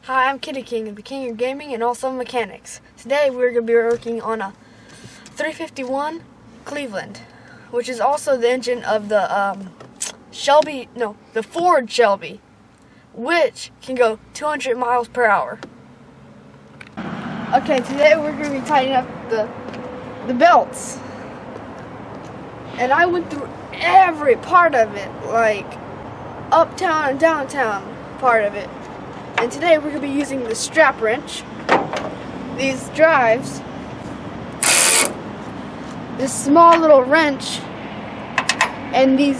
Hi, I'm Kitty King of the King of Gaming and also Mechanics. Today we're going to be working on a 351 Cleveland, which is also the engine of the the Ford Shelby, which can go 200 miles per hour. Okay, today we're going to be tightening up the belts. And I went through every part of it, like uptown and downtown part of it. And today we're going to be using the strap wrench, these drives, this small little wrench, and these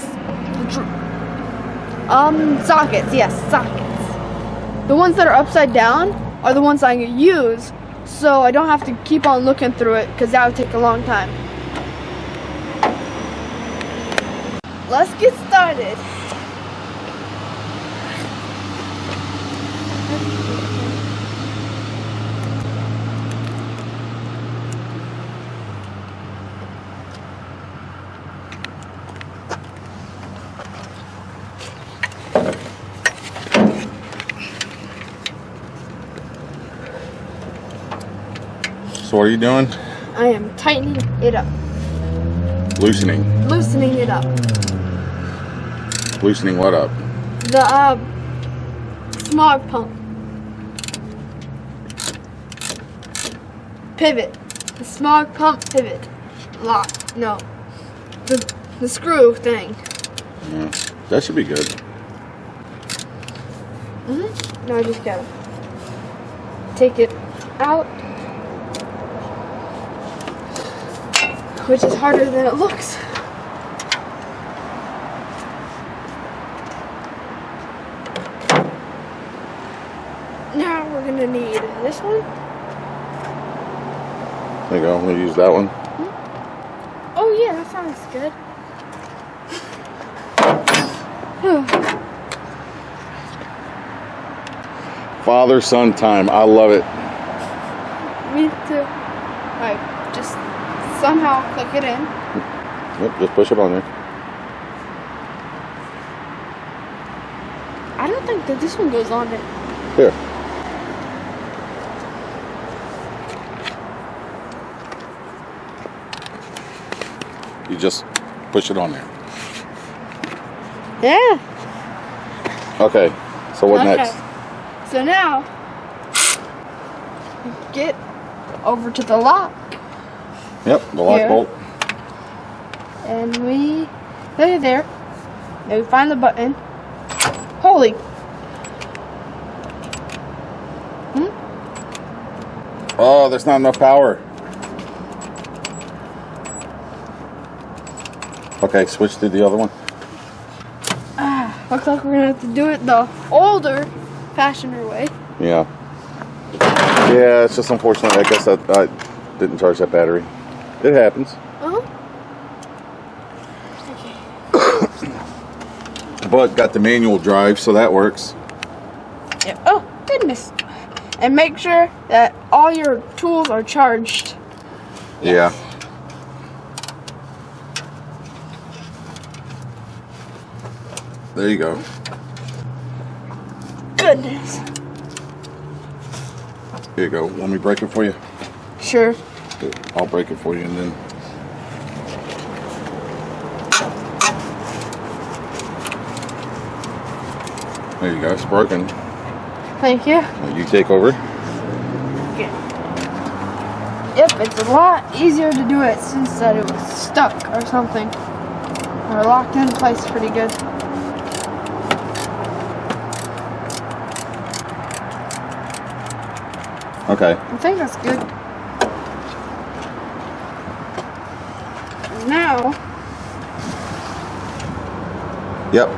sockets. Yes, sockets. The ones that are upside down are the ones I'm going to use, so I don't have to keep on looking through it because that would take a long time. Let's get started. So what are you doing? I am tightening it up. Loosening. Loosening it up. Loosening what up? The smog pump. Pivot. The smog pump pivot. Lock. No. The screw thing. Yeah, that should be good. No, I just gotta take it out. Which is harder than it looks. Now we're gonna need this one. There you go. I'm gonna use that one. Oh yeah, that sounds good. Father-son time. I love it. Me too. Alright, just somehow click it in. Yep, just push it on there. I don't think that this one goes on it. Here. You just push it on there. Yeah. Okay, so what next? So now, get over to the lock. Yep, the lock Here. bolt. And we, there. Now we find the button. Holy. Oh, there's not enough power. Okay, switch to the other one. Looks like we're gonna have to do it the older fashioned way. Yeah. Yeah, it's just unfortunate. I guess that I didn't charge that battery. It happens. Okay. But got the manual drive, so that works. Yeah. Oh, goodness. And make sure that all your tools are charged. Yeah. There you go. Goodness. Here you go. Want me to break it for you? Sure. I'll break it for you and then. There you go. It's broken. Thank you. Now you take over. Okay. Yep, it's a lot easier to do it since that it was stuck or something. Or locked in place pretty good. Okay. I think that's good. And now. Yep.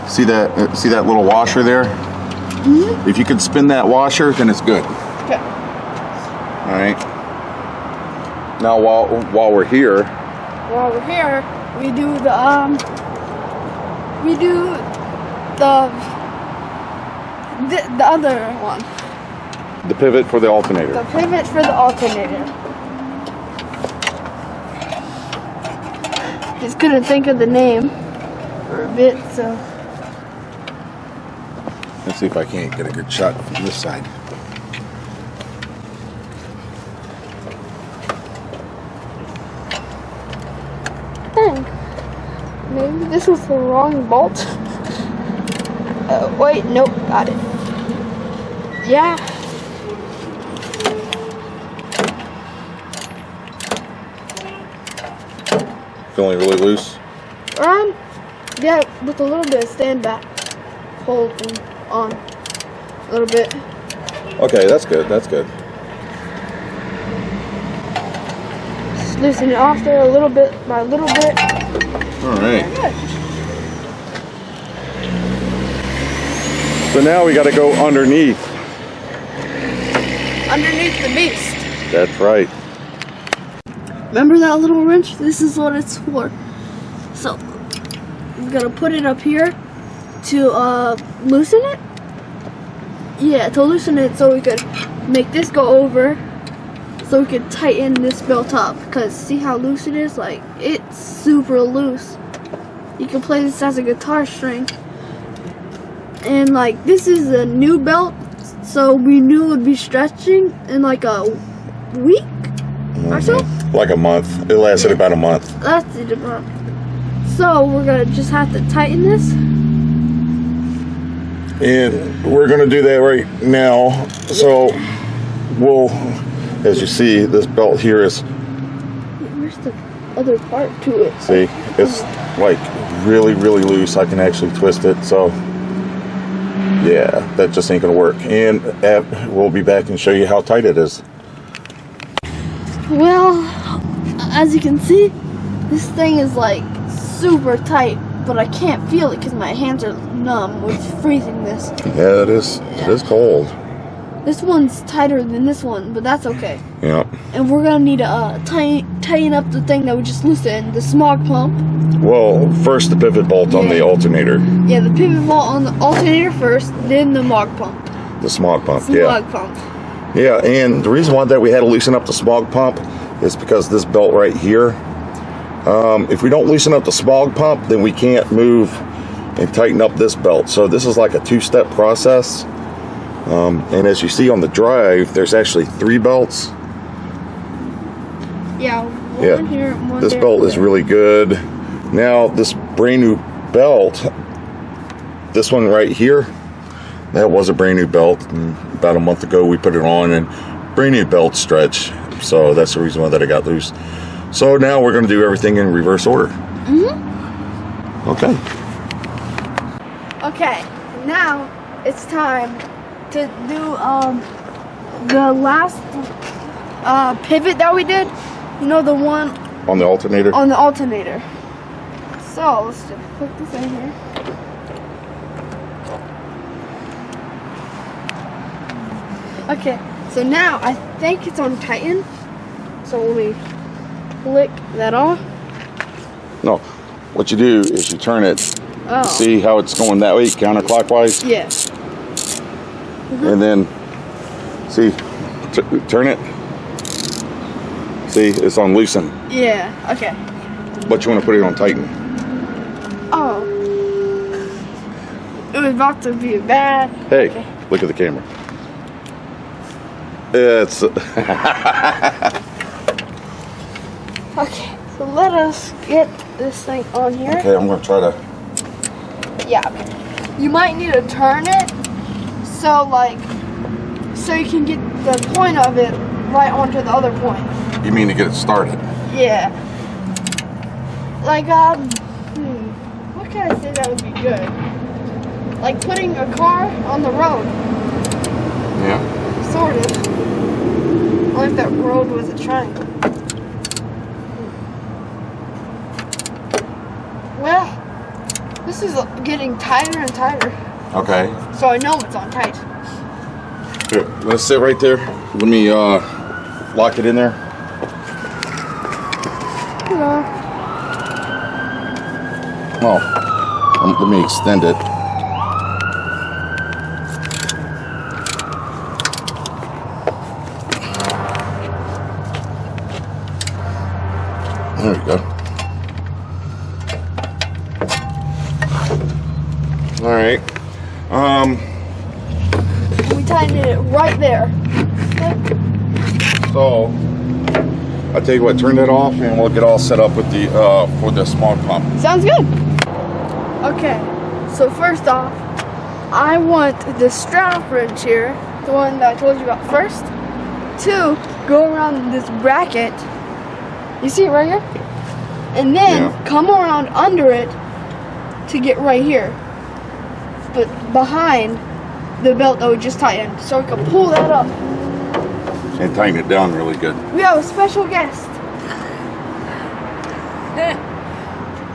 See that little washer there? Mm-hmm. If you can spin that washer, then it's good. Okay. All right. Now while we're here. While we're here, we do the other one. The pivot for the alternator. The pivot for the alternator. Just couldn't think of the name for a bit, so. Let's see if I can't get a good shot from this side. Dang. Maybe this was the wrong bolt. Wait, nope, got it. Yeah. Feeling really loose? Yeah, with a little bit of stand back. Holding on a little bit. Okay, that's good, that's good. Just loosen it off there a little bit by little bit. Alright. So now we got to go underneath. Underneath the beast. That's right. Remember that little wrench? This is what it's for. So, I'm gonna put it up here to loosen it. Yeah, to loosen it so we could make this go over, so we could tighten this belt up. Because see how loose it is? Like, it's super loose. You can play this as a guitar string. And like, this is a new belt, so we knew it would be stretching in like a week or so. Like a month. It lasted about a month. That's it about. So we're gonna just have to tighten this. And we're going to do that right now. So we'll, as you see, this belt here is, Where's the other part to it? see, it's like really, really loose. I can actually twist it. So yeah, that just ain't going to work. And we'll be back and show you how tight it is. Well, as you can see, this thing is like super tight, but I can't feel it because my hands are numb with freezing this. Yeah, it is. It is cold. This one's tighter than this one, but that's okay. Yeah. And we're gonna need to tighten up the thing that we just loosened, the smog pump. Well, first the pivot bolt on the alternator. Yeah, the pivot bolt on the alternator first, then the smog pump. The smog pump, Smog pump. Yeah, and the reason why that we had to loosen up the smog pump is because this belt right here, if we don't loosen up the smog pump, then we can't move and tighten up this belt. So this is like a two-step process. And as you see on the drive, there's actually 3 belts. Yeah, one here, one this there, belt is really good. Now this brand new belt, this one right here, that was a brand new belt. And about a month ago we put it on, and brand new belt stretch. So that's the reason why that it got loose. So now we're going to do everything in reverse order. Okay. Okay, now it's time to do the last pivot that we did. You know, the one On the alternator? on the alternator. So let's just put this in here. Okay, so now I think it's on tighten. So let me flick that off. No. What you do is you turn it. Oh. See how it's going that way, counterclockwise? Yeah. And then, see, turn it. See, it's on loosen. Yeah, okay. But you want to put it on tighten. Oh. It was about to be bad. Hey, Okay. look at the camera. It's... Okay, so let us get this thing on here. Okay, I'm going to try to... Yeah. You might need to turn it so you can get the point of it right onto the other point. You mean to get it started? Yeah. Like, what can I say that would be good? Like putting a car on the road. Yeah. Sort of. Only if that road was a triangle. Well, this is getting tighter and tighter. Okay. So I know it's on tight. Here, let's sit right there. Let me lock it in there. Hello. Oh, let me extend it. There we go. All right. we tighten it right there. So, I'll tell you what, turn that off and we'll get all set up with the for the smog pump. Sounds good. Okay, so first off, I want the strap wrench here, the one that I told you about first, to go around this bracket. You see it right here? And then come around under it to get right here. But behind the belt that we just tightened, so we can pull that up. And tighten it down really good. We have a special guest.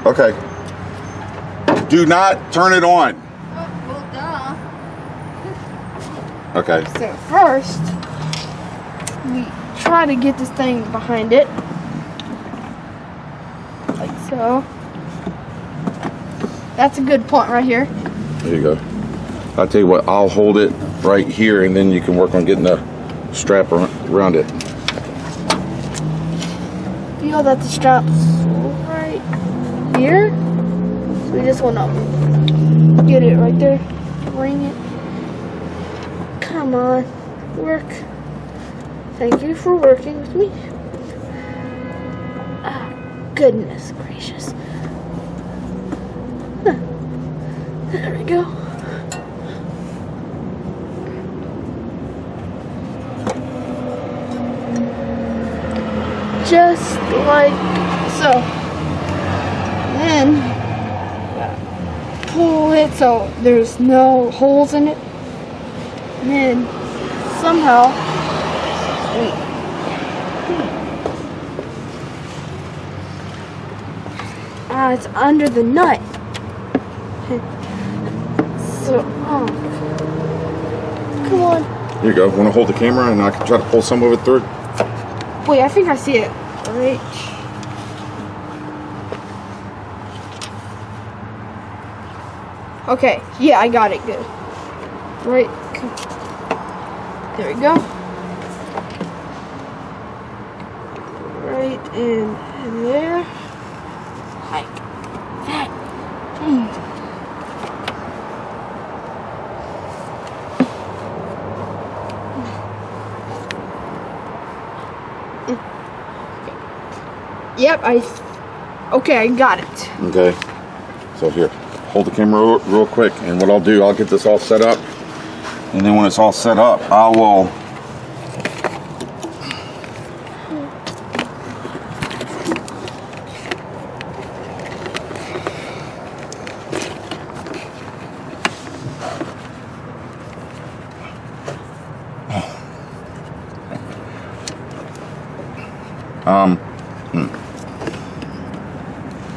Okay. Do not turn it on. Well, duh. Okay. So first, we try to get this thing behind it. Like so. That's a good point right here. There you go. I'll tell you what, I'll hold it right here and then you can work on getting the strap around it. Feel that the strap's right here. So we just want to get it right there. Bring it. Come on. Work. Thank you for working with me. Ah, goodness gracious. Huh. There we go. Just like so. Then pull it so there's no holes in it. And then somehow it's under the nut. So come on. Here you go. Want to hold the camera and I can try to pull some of it through? Wait, I think I see it. Right. Okay, yeah, I got it good. Right. There we go. Right in there. Like that. Yep, okay, I got it. Okay. So here, hold the camera real quick, and what I'll do, I'll get this all set up, and then when it's all set up, I will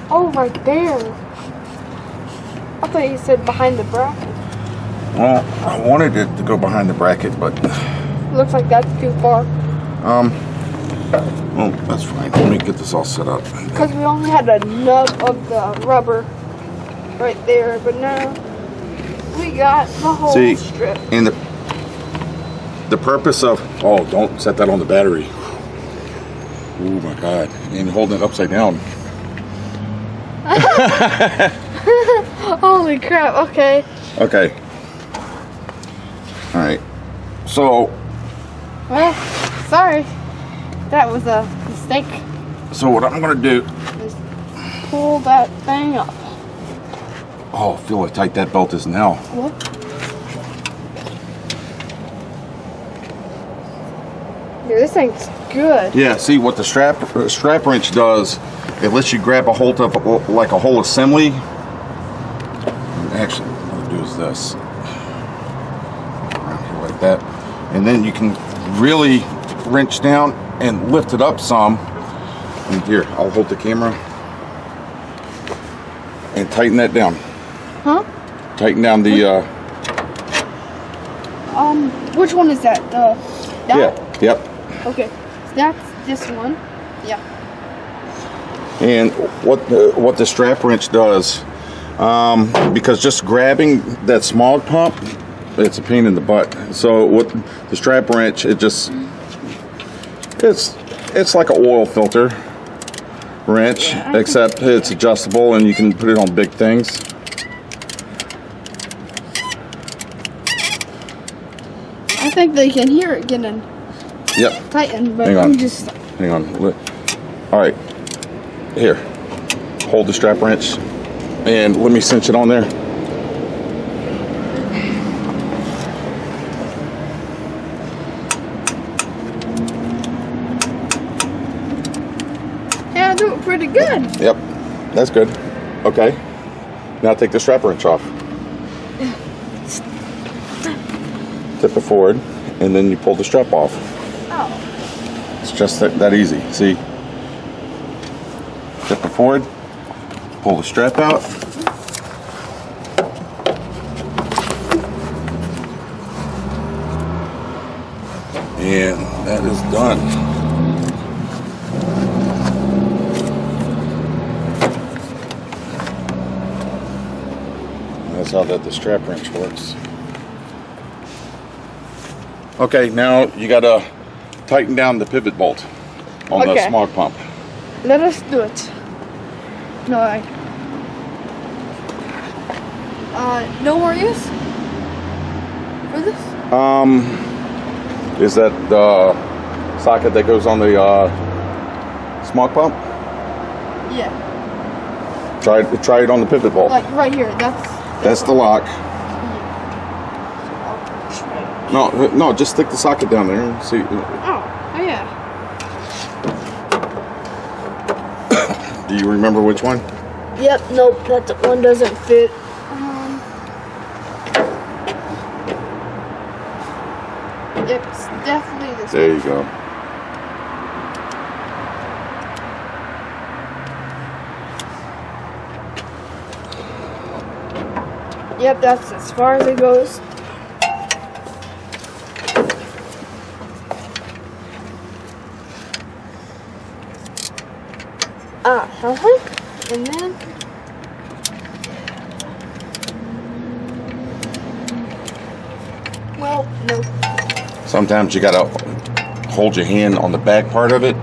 Oh, right there. I thought you said behind the bracket. well, I wanted it to go behind the bracket, but Looks like that's too far. well, that's fine. Let me get this all set up. Because we only had a nub of the rubber right there, but now we got the whole See, strip. and the purpose of, oh, don't set that on the battery. Oh my God, and holding it upside down. Holy crap, okay. Okay. All right. So, Well, sorry. That was a mistake. so what I'm gonna do, Just pull that thing up. oh, feel how tight that belt is now. What? Dude, this thing's good. Yeah, see what the strap wrench does, it lets you grab a hold of like a whole assembly. Actually, what I'll do is this. Around here like that. And then you can really wrench down and lift it up some. And here, I'll hold the camera and tighten that down. Huh? Tighten down the Which one is that? That? yeah, yep. Okay. That's this one. Yeah. And what the strap wrench does, because just grabbing that smog pump, it's a pain in the butt. So what the strap wrench, it's like an oil filter wrench, Yeah, except it's adjustable and you can put it on big things. think they can hear it getting Yep. tightened, but Hang I'm on. just. Hang on. All right. Here. Hold the strap wrench and let me cinch it on there. Yeah, I do it pretty good. Yep. That's good. Okay. Now take the strap wrench off. Tip it forward and then you pull the strap off. Oh. It's just that easy. See? Tip it forward. Pull the strap out. And that is done. That's how the strap wrench works. Okay, now you gotta tighten down the pivot bolt on the smog pump. Let us do it. No, no more use for this? Is that the socket that goes on the smog pump? Yeah. Try it on the pivot bolt. Like right here. That's the lock. No, just stick the socket down there and see. Oh yeah. Do you remember which one? Yep. Nope. That one doesn't fit. Yep. It's definitely this. There you go. Yep. That's as far as it goes. And then well, no. Sometimes you gotta hold your hand on the back part of it.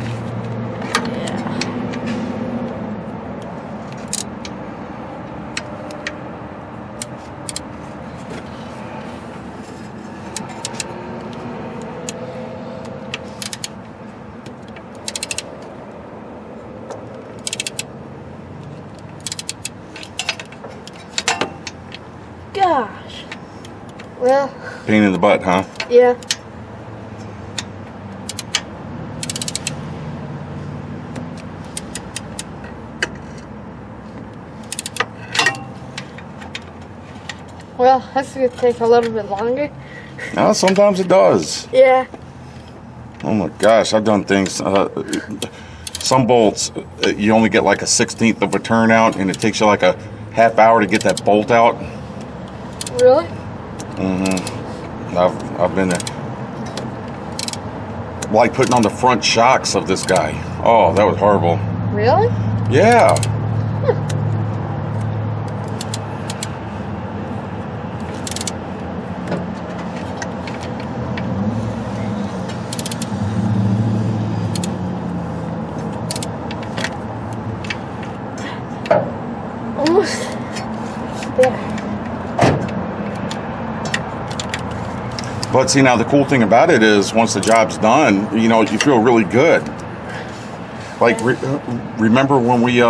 Gosh. Well. Pain in the butt, huh? Yeah. Well, that's gonna take a little bit longer. No, sometimes it does. Yeah. Oh my gosh, I've done things. Some bolts, you only get like a 1/16 of a turnout, and it takes you like a half hour to get that bolt out. Really? Mm-hmm. I've been there. Like putting on the front shocks of this guy. Oh, that was horrible. Really? Yeah. Almost there. But see, now the cool thing about it is once the job's done, you know, you feel really good. Like, remember when we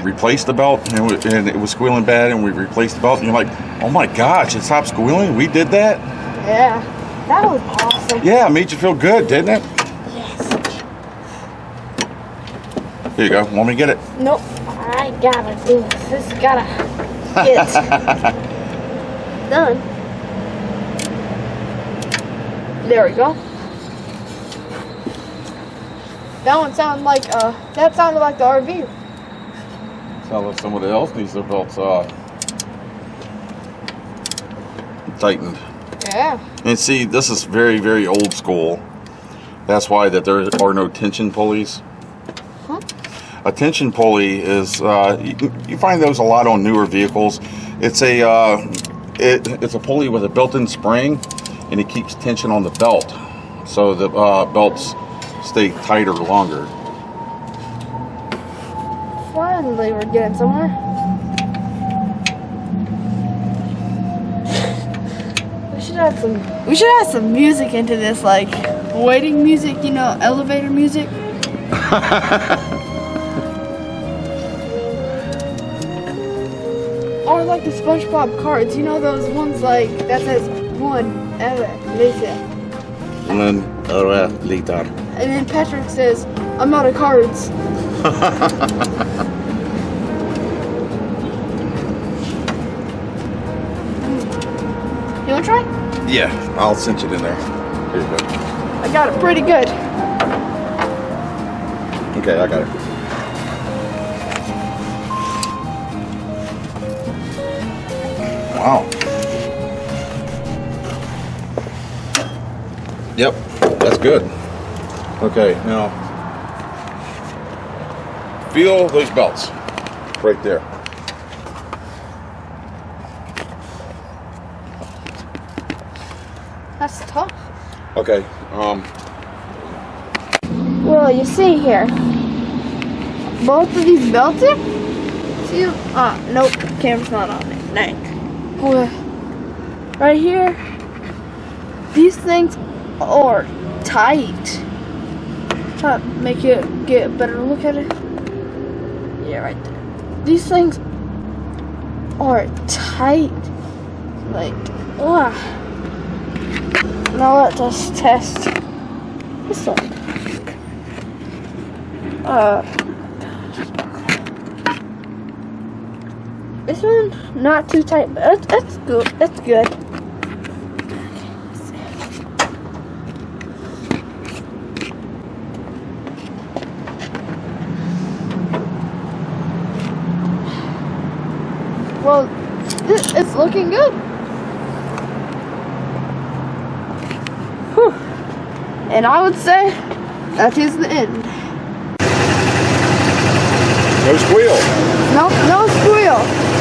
replaced the belt and it was squealing bad and we replaced the belt and you're like, oh my gosh, it stopped squealing? We did that? Yeah. That was awesome. Yeah, it made you feel good, didn't it? Yes. Here you go. Want me to get it? Nope. I gotta do this. This gotta get done. There we go. That one sounded like that sounded like the RV. Sounds like somebody else needs their belts tightened. Yeah. And see, this is very, very old school. That's why that there are no tension pulleys. Huh? A tension pulley is you find those a lot on newer vehicles. It's a it's a pulley with a built-in spring, and it keeps tension on the belt, so the belts stay tighter longer. Finally, we're getting somewhere. We should We should add some music into this, like waiting music, you know, elevator music. Or like the SpongeBob cards, you know those ones like that says one, listen. Later. And then Patrick says, I'm out of cards. You wanna try? Yeah, I'll cinch it in there. Here you go. I got it pretty good. Okay, I got it. Wow. Yep, that's good. Okay, now feel those belts right there. That's tough. Okay, Well, you see here, both of these belts here, see, nope, camera's not on it, dang. Well, right here, these things are tight. Try to make it get a better look at it. Yeah, right there. These things are tight. Like, ugh. Now let us test this one. This one not too tight, but that's good. That's good. Well, it's looking good. Whew. And I would say that is the end. no squeal. No squeal.